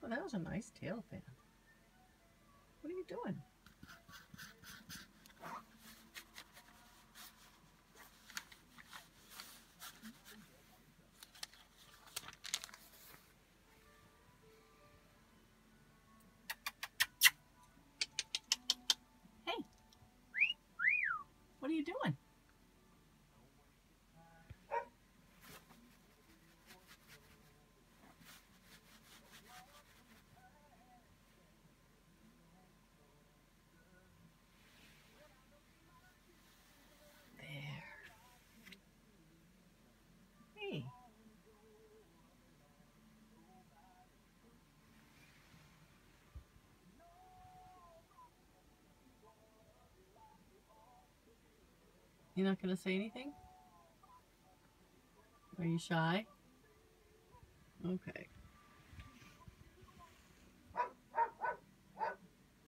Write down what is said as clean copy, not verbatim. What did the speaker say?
Oh, that was a nice tail fan. What are you doing? Hey, what are you doing? There. Hey. You're not going to say anything? Are you shy? Okay.